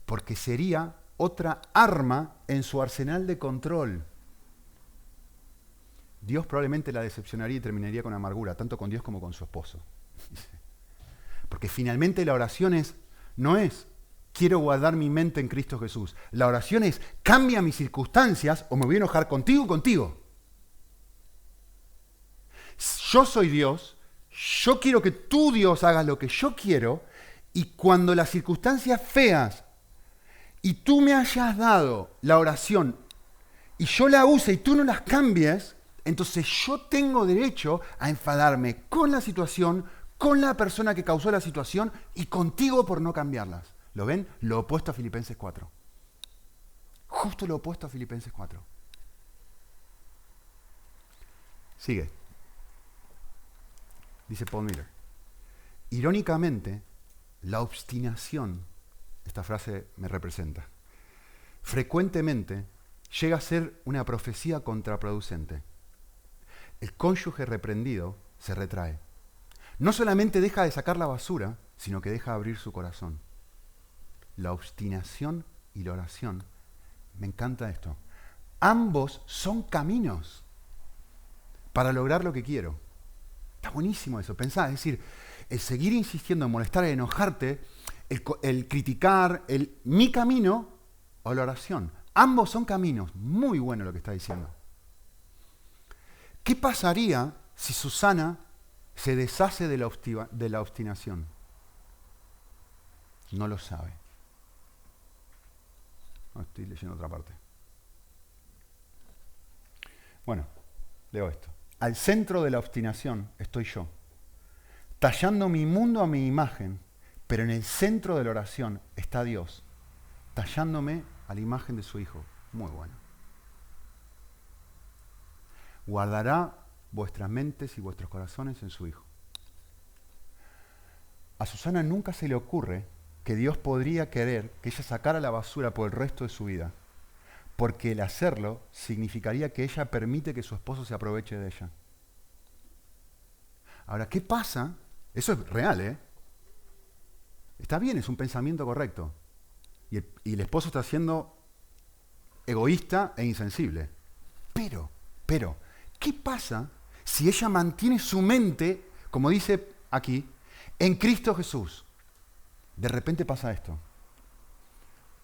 porque sería otra arma en su arsenal de control. Dios probablemente la decepcionaría y terminaría con amargura, tanto con Dios como con su esposo. Porque finalmente la oración no es quiero guardar mi mente en Cristo Jesús. La oración es cambia mis circunstancias o me voy a enojar contigo. Yo soy Dios, yo quiero que tú, Dios, hagas lo que yo quiero, y cuando las circunstancias feas y tú me hayas dado la oración y yo la use y tú no las cambies, entonces yo tengo derecho a enfadarme con la situación, con la persona que causó la situación y contigo por no cambiarlas. ¿Lo ven? Lo opuesto a Filipenses 4. Justo lo opuesto a Filipenses 4. Sigue. Dice Paul Miller. Irónicamente, la obstinación, esta frase me representa, frecuentemente llega a ser una profecía contraproducente. El cónyuge reprendido se retrae. No solamente deja de sacar la basura, sino que deja de abrir su corazón. La obstinación y la oración. Me encanta esto. Ambos son caminos para lograr lo que quiero. Está buenísimo eso. Pensá, es decir, el seguir insistiendo en molestar, en enojarte, el criticar, mi camino o la oración. Ambos son caminos. Muy bueno lo que está diciendo. ¿Qué pasaría si Susana se deshace de la obstinación? No lo sabe. No, estoy leyendo otra parte. Bueno, leo esto. Al centro de la obstinación estoy yo, tallando mi mundo a mi imagen, pero en el centro de la oración está Dios, tallándome a la imagen de su Hijo. Muy bueno. guardará vuestras mentes y vuestros corazones en su Hijo. A Susana nunca se le ocurre que Dios podría querer que ella sacara la basura por el resto de su vida, porque el hacerlo significaría que ella permite que su esposo se aproveche de ella. Ahora, ¿qué pasa? Eso es real, ¿eh? Está bien, es un pensamiento correcto. Y el esposo está siendo egoísta e insensible. Pero, ¿qué pasa si ella mantiene su mente, como dice aquí, en Cristo Jesús? De repente pasa esto.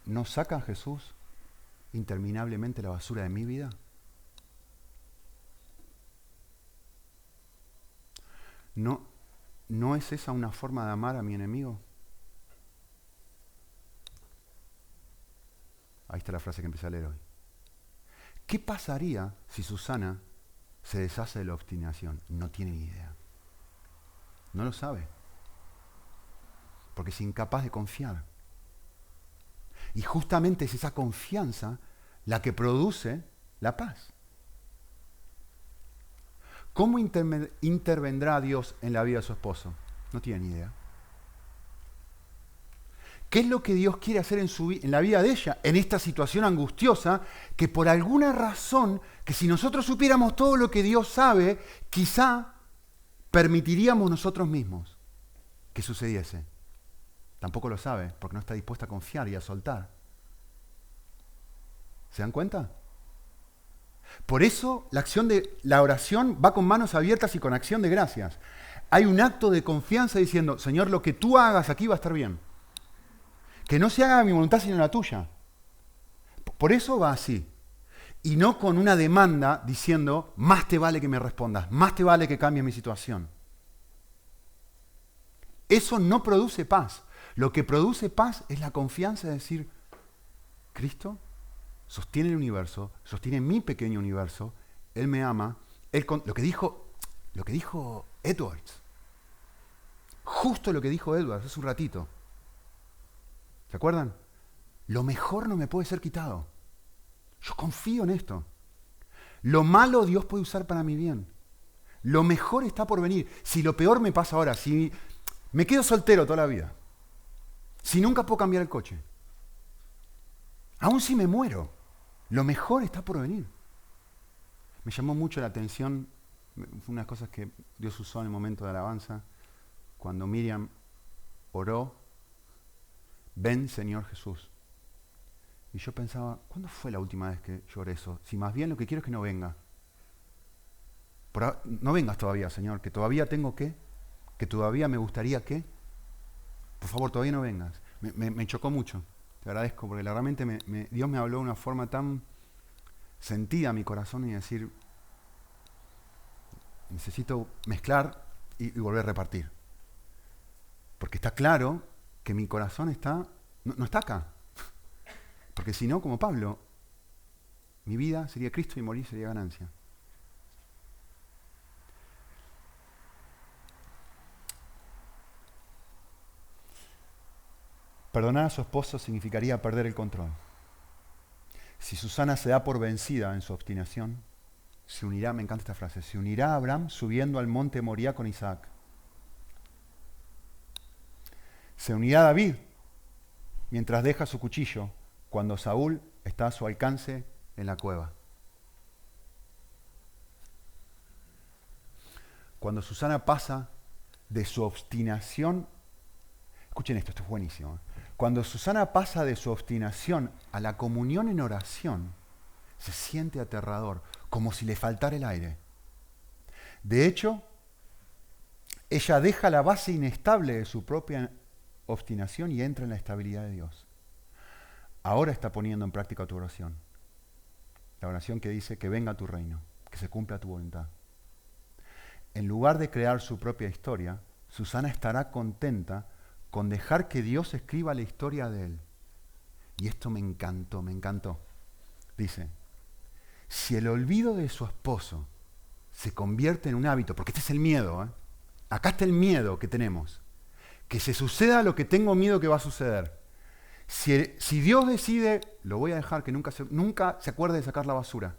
¿No saca Jesús interminablemente la basura de mi vida? ¿No es esa una forma de amar a mi enemigo? Ahí está la frase que empecé a leer hoy. ¿Qué pasaría si Susana se deshace de la obstinación? No tiene ni idea. No lo sabe. Porque es incapaz de confiar. Y justamente es esa confianza la que produce la paz. ¿Cómo intervendrá Dios en la vida de su esposo? No tiene ni idea. ¿Qué es lo que Dios quiere hacer en la vida de ella, en esta situación angustiosa, que por alguna razón, que si nosotros supiéramos todo lo que Dios sabe, quizá permitiríamos nosotros mismos que sucediese? Tampoco lo sabe, porque no está dispuesta a confiar y a soltar. ¿Se dan cuenta? Por eso la oración va con manos abiertas y con acción de gracias. Hay un acto de confianza diciendo, Señor, lo que tú hagas aquí va a estar bien. Que no se haga mi voluntad sino la tuya. Por eso va así. Y no con una demanda diciendo, más te vale que me respondas, más te vale que cambies mi situación. Eso no produce paz. Lo que produce paz es la confianza de decir, Cristo sostiene el universo, sostiene mi pequeño universo, Él me ama. Lo que dijo Edwards, justo lo que dijo Edwards hace un ratito. ¿Se acuerdan? Lo mejor no me puede ser quitado. Yo confío en esto. Lo malo Dios puede usar para mi bien. Lo mejor está por venir. Si lo peor me pasa ahora, si me quedo soltero toda la vida, si nunca puedo cambiar el coche, aún si me muero, lo mejor está por venir. Me llamó mucho la atención, fue unas cosas que Dios usó en el momento de alabanza, cuando Miriam oró, ven Señor Jesús. Y yo pensaba, ¿cuándo fue la última vez que yo oré eso? Si más bien lo que quiero es que no venga. No vengas todavía, Señor, que todavía tengo que todavía me gustaría que. Por favor, todavía no vengas. Me chocó mucho. Te agradezco, porque realmente Dios me habló de una forma tan sentida a mi corazón y decir, necesito mezclar y volver a repartir. Porque está claro que mi corazón no está acá. Porque si no, como Pablo, mi vida sería Cristo y morir sería ganancia. Perdonar a su esposo significaría perder el control. Si Susana se da por vencida en su obstinación, se unirá, me encanta esta frase, se unirá a Abraham subiendo al monte Moría con Isaac. Se unirá a David mientras deja su cuchillo cuando Saúl está a su alcance en la cueva. Cuando Susana pasa de su obstinación, escuchen esto es buenísimo. Cuando Susana pasa de su obstinación a la comunión en oración, se siente aterrador, como si le faltara el aire. De hecho, ella deja la base inestable de su propia obstinación y entra en la estabilidad de Dios. Ahora está poniendo en práctica tu oración. La oración que dice que venga tu reino, que se cumpla tu voluntad. En lugar de crear su propia historia, Susana estará contenta con dejar que Dios escriba la historia de él. Y esto me encantó. Dice, si el olvido de su esposo se convierte en un hábito, porque este es el miedo, acá está el miedo que tenemos, que se suceda lo que tengo miedo que va a suceder. Si Dios decide, lo voy a dejar que nunca se acuerde de sacar la basura,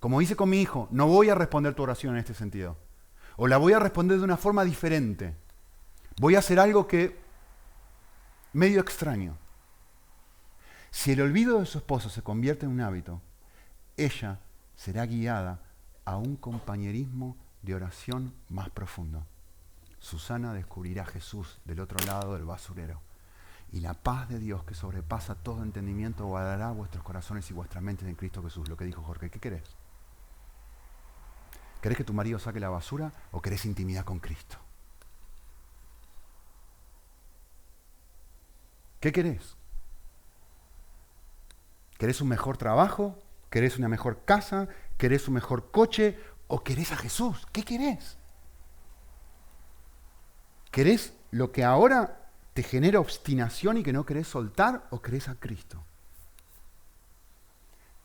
Como hice con mi hijo, no voy a responder tu oración en este sentido. O la voy a responder de una forma diferente. Voy a hacer algo que medio extraño. Si el olvido de su esposo se convierte en un hábito, ella será guiada a un compañerismo de oración más profundo. Susana descubrirá a Jesús del otro lado del basurero. Y la paz de Dios que sobrepasa todo entendimiento guardará vuestros corazones y vuestras mentes en Cristo Jesús. Lo que dijo Jorge. ¿Qué querés? ¿Querés que tu marido saque la basura o querés intimidad con Cristo? ¿Qué querés? ¿Querés un mejor trabajo? ¿Querés una mejor casa? ¿Querés un mejor coche? ¿O querés a Jesús? ¿Qué querés? ¿Querés lo que ahora te genera obstinación y que no querés soltar o querés a Cristo?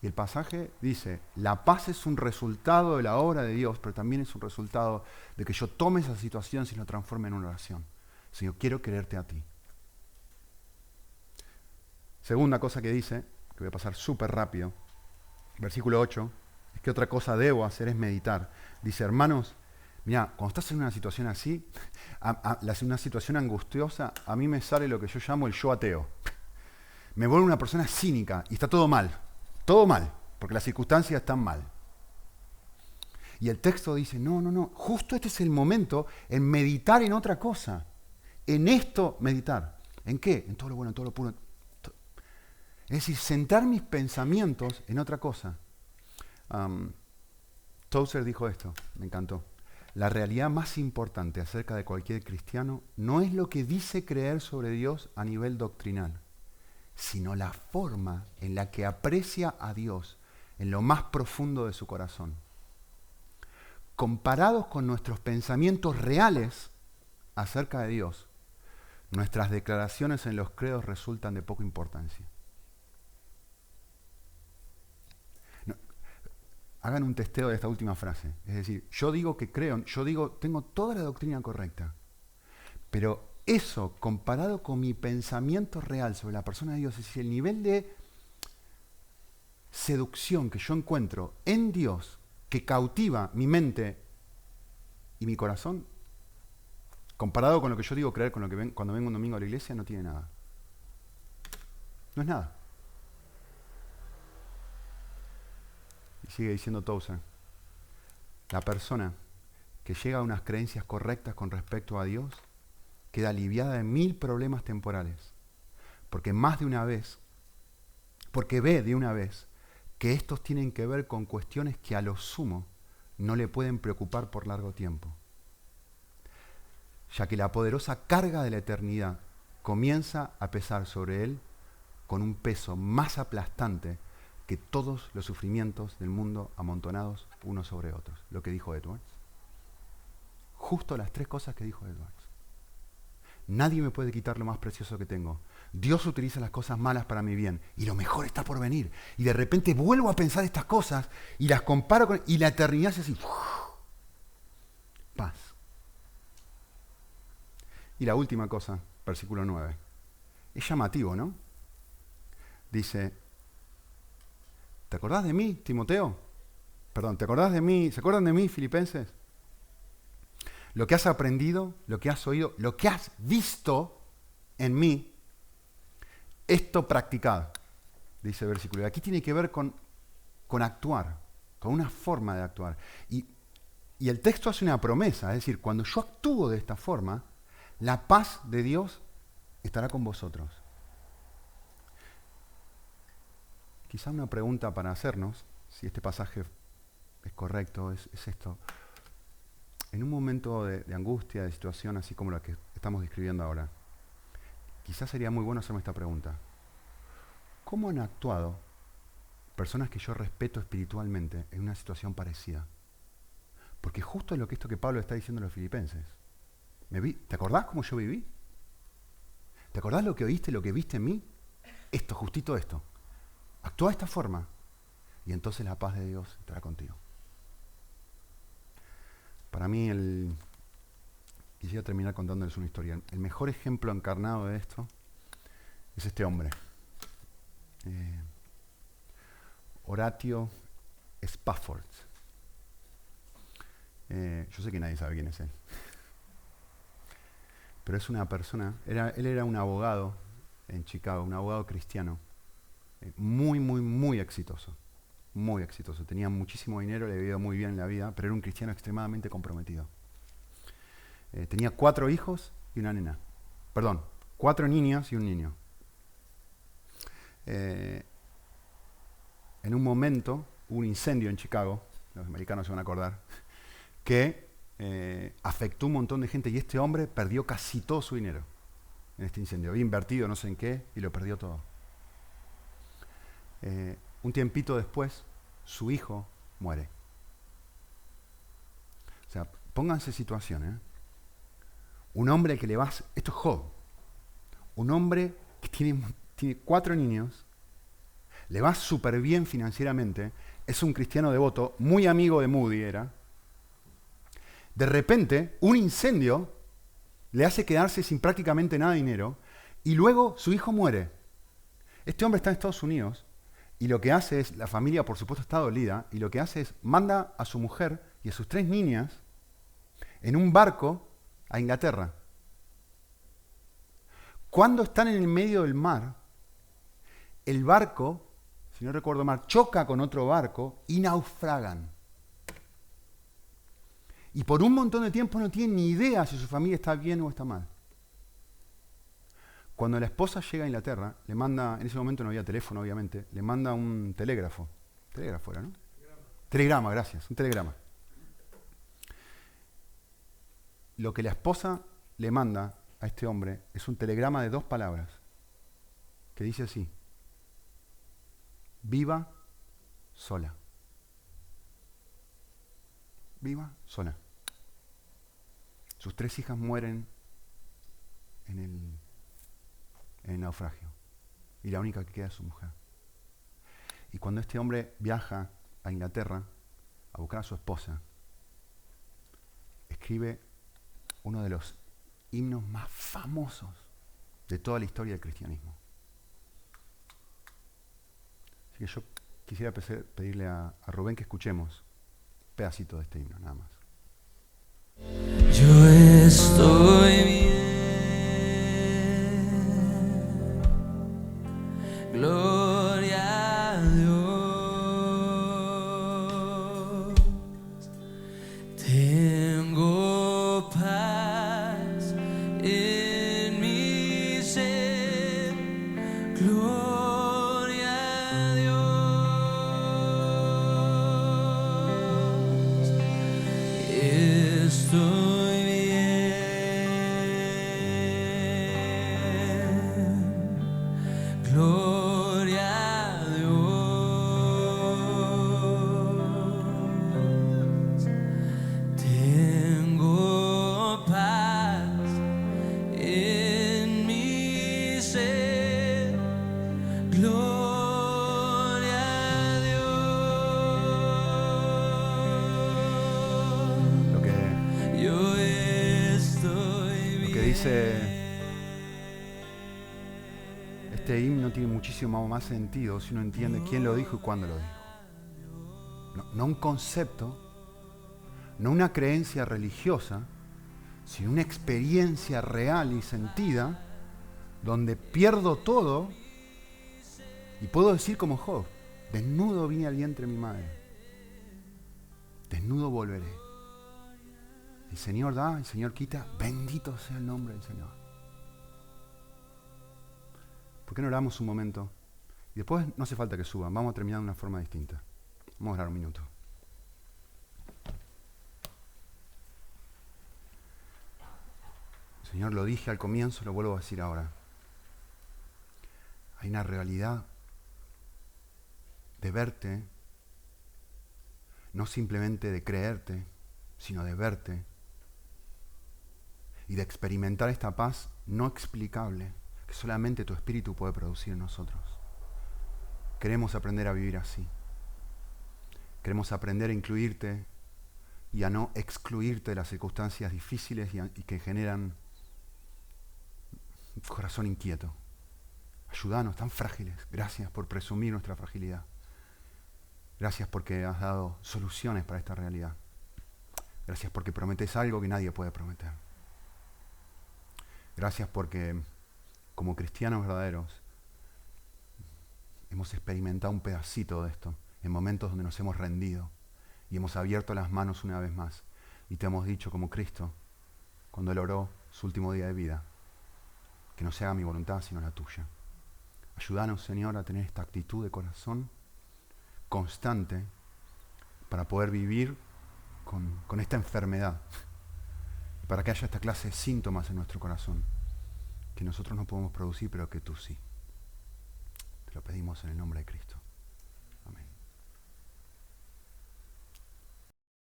Y el pasaje dice, la paz es un resultado de la obra de Dios, pero también es un resultado de que yo tome esa situación y la transforme en una oración. Señor, quiero quererte a ti. Segunda cosa que dice, que voy a pasar súper rápido, versículo 8, es que otra cosa debo hacer es meditar. Dice, hermanos, mira, cuando estás en una situación así, una situación angustiosa, a mí me sale lo que yo llamo el yo ateo. Me vuelvo una persona cínica y está todo mal, porque las circunstancias están mal. Y el texto dice, no, justo este es el momento en meditar en otra cosa, en esto meditar. ¿En qué? En todo lo bueno, en todo lo puro. Es decir, centrar mis pensamientos en otra cosa. Tozer dijo esto, me encantó. La realidad más importante acerca de cualquier cristiano no es lo que dice creer sobre Dios a nivel doctrinal, sino la forma en la que aprecia a Dios en lo más profundo de su corazón. Comparados con nuestros pensamientos reales acerca de Dios, nuestras declaraciones en los credos resultan de poca importancia. Hagan un testeo de esta última frase. Es decir, yo digo que creo, tengo toda la doctrina correcta, pero eso, comparado con mi pensamiento real sobre la persona de Dios, es decir, el nivel de seducción que yo encuentro en Dios, que cautiva mi mente y mi corazón, comparado con lo que yo digo creer, con lo que cuando vengo un domingo a la iglesia, no tiene nada. No es nada. Y sigue diciendo Tozer, la persona que llega a unas creencias correctas con respecto a Dios queda aliviada de 1000 problemas temporales, porque ve de una vez que estos tienen que ver con cuestiones que a lo sumo no le pueden preocupar por largo tiempo, ya que la poderosa carga de la eternidad comienza a pesar sobre él con un peso más aplastante que todos los sufrimientos del mundo amontonados unos sobre otros. Lo que dijo Edwards. Justo las 3 cosas que dijo Edwards. Nadie me puede quitar lo más precioso que tengo. Dios utiliza las cosas malas para mi bien y lo mejor está por venir. Y de repente vuelvo a pensar estas cosas y las comparo con... Y la eternidad es así. Paz. Y la última cosa, versículo 9. Es llamativo, ¿no? Dice... ¿Te acordás de mí, Timoteo? Perdón, ¿te acordás de mí? ¿Se acuerdan de mí, filipenses? Lo que has aprendido, lo que has oído, lo que has visto en mí, esto practicad, dice el versículo. Y aquí tiene que ver con actuar, con una forma de actuar. Y el texto hace una promesa, es decir, cuando yo actúo de esta forma, la paz de Dios estará con vosotros. Quizá una pregunta para hacernos, si este pasaje es correcto, es esto. En un momento de angustia, de situación así como la que estamos describiendo ahora, quizás sería muy bueno hacerme esta pregunta. ¿Cómo han actuado personas que yo respeto espiritualmente en una situación parecida? Porque justo es esto que Pablo está diciendo a los filipenses. ¿Te acordás cómo yo viví? ¿Te acordás lo que oíste, lo que viste en mí? Esto, justito esto. Actúa de esta forma y entonces la paz de Dios estará contigo. Para mí, quisiera terminar contándoles una historia. El mejor ejemplo encarnado de esto es este hombre. Horatio Spafford. Yo sé que nadie sabe quién es él. Pero es una persona, él era un abogado en Chicago, un abogado cristiano, muy, muy, muy exitoso. Muy exitoso. Tenía muchísimo dinero, le había ido muy bien en la vida, pero era un cristiano extremadamente comprometido. Tenía 4 hijos y una nena. Perdón, 4 niñas y un niño. En un momento hubo un incendio en Chicago, los americanos se van a acordar, que afectó un montón de gente y este hombre perdió casi todo su dinero en este incendio. Había invertido no sé en qué y lo perdió todo. Un tiempito después, su hijo muere. O sea, pónganse situación, ¿eh? Un hombre que le va... Esto es Job. Un hombre que tiene 4 niños, le va súper bien financieramente, es un cristiano devoto, muy amigo de Moody era. De repente, un incendio le hace quedarse sin prácticamente nada de dinero y luego su hijo muere. Este hombre está en Estados Unidos y lo que hace es, la familia por supuesto está dolida, y lo que hace es, manda a su mujer y a sus 3 niñas en un barco a Inglaterra. Cuando están en el medio del mar, el barco, si no recuerdo mal, choca con otro barco y naufragan. Y por un montón de tiempo no tienen ni idea si su familia está bien o está mal. Cuando la esposa llega a Inglaterra, le manda, en ese momento no había teléfono obviamente, le manda un telégrafo. Telégrafo era, ¿no? Telegrama, gracias, un telegrama. Lo que la esposa le manda a este hombre es un telegrama de 2 palabras, que dice así: viva sola. Viva sola. Sus 3 hijas mueren en el naufragio. Y la única que queda es su mujer. Y cuando este hombre viaja a Inglaterra a buscar a su esposa, escribe uno de los himnos más famosos de toda la historia del cristianismo. Así que yo quisiera pedirle a Rubén que escuchemos un pedacito de este himno, nada más. Yo estoy bien, gloria a Dios, tengo paz en mi ser, gloria a Dios, estoy bien, gloria a Dios, tengo paz en mi ser, gloria a Dios. Lo que Yo estoy Lo que bien. dice este himno tiene muchísimo más sentido si uno entiende quién lo dijo y cuándo lo dijo. No un concepto, no una creencia religiosa, sino una experiencia real y sentida donde pierdo todo y puedo decir como Job: desnudo vine al vientre de mi madre, desnudo volveré. El Señor da, el Señor quita, bendito sea el nombre del Señor. ¿Por qué no oramos un momento? Y después no hace falta que suban, vamos a terminar de una forma distinta. Vamos a orar un minuto. Señor, lo dije al comienzo, lo vuelvo a decir ahora. Hay una realidad de verte, no simplemente de creerte, sino de verte y de experimentar esta paz no explicable que solamente tu Espíritu puede producir en nosotros. Queremos aprender a vivir así. Queremos aprender a incluirte y a no excluirte de las circunstancias difíciles y que generan un corazón inquieto. Ayúdanos, tan frágiles. Gracias por presumir nuestra fragilidad. Gracias porque has dado soluciones para esta realidad. Gracias porque prometes algo que nadie puede prometer. Gracias porque, como cristianos verdaderos, hemos experimentado un pedacito de esto en momentos donde nos hemos rendido y hemos abierto las manos una vez más y te hemos dicho como Cristo, cuando Él oró su último día de vida, que no se haga mi voluntad sino la tuya. Ayúdanos, Señor, a tener esta actitud de corazón constante para poder vivir con esta enfermedad, para que haya esta clase de síntomas en nuestro corazón que nosotros no podemos producir, pero que tú sí. Te lo pedimos en el nombre de Cristo.